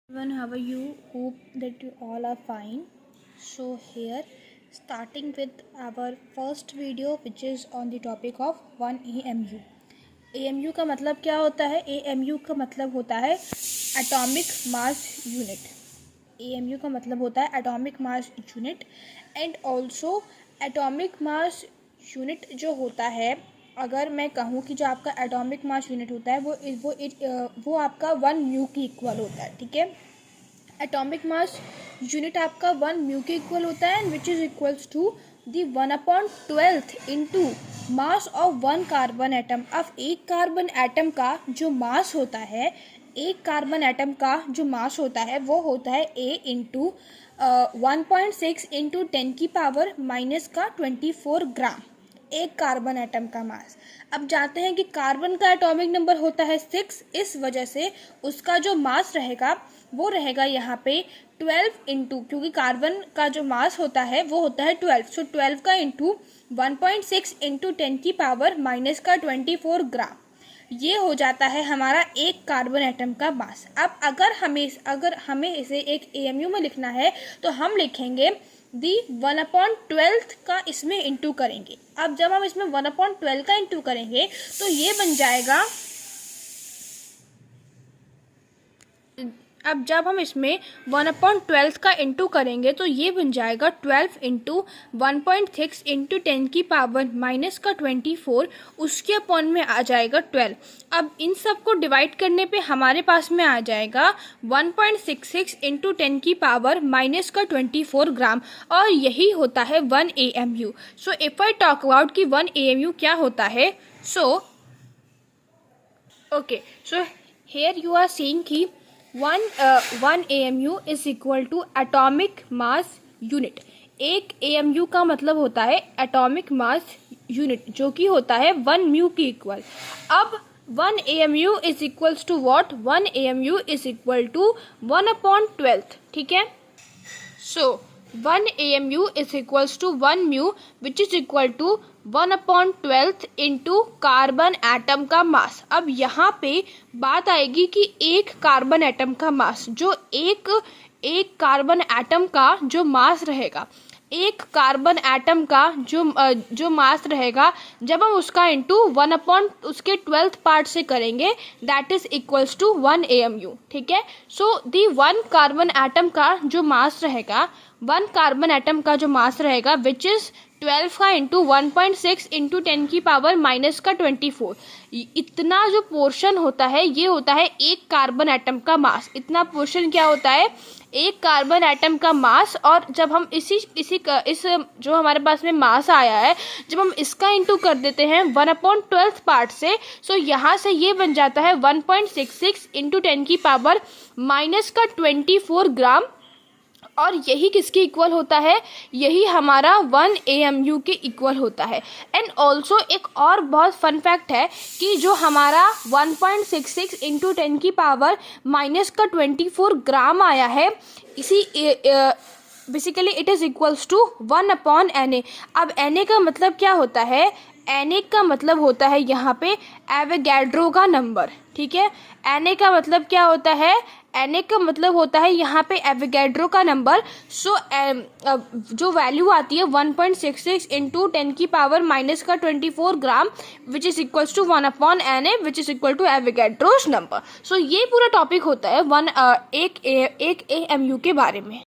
Everyone, how are you? Hope that you all are fine. So here, starting with our first video, which is on the topic of 1 AMU. AMU का मतलब क्या होता है? AMU का मतलब होता है एटॉमिक मास यूनिट. AMU का मतलब होता है atomic mass unit. And also atomic mass unit जो होता है, अगर मैं कहूँ कि जो आपका एटॉमिक मास यूनिट होता है वो आपका 1 म्यू की इक्वल होता है. ठीक है, एटॉमिक मास यूनिट आपका 1 म्यू के इक्वल होता है, which is equals to the 1/12 into mass of 1 carbon atom. अब एक कार्बन एटम का जो मास होता है, वो होता है A इंटू 1.6 इंटू 10 की पावर माइनस का 24 ग्राम. एक कार्बन एटम का मास. अब जानते हैं कि कार्बन का एटॉमिक नंबर होता है 6, इस वजह से उसका जो मास रहेगा वो रहेगा यहाँ पे 12 इंटू, क्योंकि कार्बन का जो मास होता है वो होता है 12, सो 12 का इंटू 1.6 इंटू 10 की पावर माइनस का 24 ग्राम. ये हो जाता है हमारा एक कार्बन एटम का मास. अब अगर हमें इसे एक AMU में लिखना है तो हम लिखेंगे दी 1/12 का इसमें इंटू करेंगे. अब जब हम इसमें 1/12 का इंटू करेंगे तो ये बन जाएगा, अब जब हम इसमें 1/12 का इंटू करेंगे तो ये बन जाएगा 12 इंटू 1.6 इंटू 10 की पावर माइनस का 24, उसके अपॉन में आ जाएगा 12. अब इन सब को डिवाइड करने पे हमारे पास में आ जाएगा 1.66 इंटू 10 की पावर माइनस का 24 ग्राम, और यही होता है 1 AMU. So if I talk about कि 1 AMU क्या होता है, so okay, so here you are seeing कि 1 AMU is equal to atomic mass unit. एक AMU का मतलब होता है एटॉमिक मास यूनिट, जो कि होता है 1 म्यू की इक्वल. अब 1 AMU is equals to what? 1 AMU is equal to 1/12. ठीक है, so 1 AMU is equals to 1 mu which is equal to 1/12 into carbon atom का मास. अब यहाँ पे बात आएगी कि एक कार्बन एटम का मास, जो एक कार्बन एटम का जो मास रहेगा, एक कार्बन एटम का जो मास रहेगा, जब हम उसका इंटू 1/उसके 12th पार्ट से करेंगे, that is equals to 1 AMU. ठीक है, सो दी 1 कार्बन एटम का जो मास रहेगा, 1 कार्बन एटम का जो मास रहेगा विच इज 12 का इंटू 1.6 इंटू 10 की पावर माइनस का 24. इतना जो पोर्शन होता है ये होता है एक कार्बन एटम का मास. इतना पोर्शन क्या होता है? एक कार्बन एटम का मास. और जब हम इस जो हमारे पास में मास आया है, जब हम इसका इंटू कर देते हैं 1/12 पार्ट से, सो यहाँ से ये बन जाता है 1.66 इंटू 10 की पावर माइनस का 24 ग्राम. और यही किसके इक्वल होता है? यही हमारा 1 AMU के इक्वल होता है. एंड ऑल्सो एक और बहुत फन फैक्ट है कि जो हमारा 1.66 इंटू 10 की पावर माइनस का 24 ग्राम आया है, इसी basically it is equals to 1/Na. अब Na का मतलब क्या होता है? Na का मतलब होता है यहाँ पे एवोगैड्रो का नंबर. ठीक है, Na का मतलब क्या होता है? Na का मतलब होता है यहाँ पे एवोगैड्रो का नंबर. सो जो वैल्यू आती है 1.66 इंटू 10 की पावर माइनस का 24 gram which is equals to 1/Na which is equal to Avogadro's number. So ये पूरा टॉपिक होता है एक AMU के बारे में.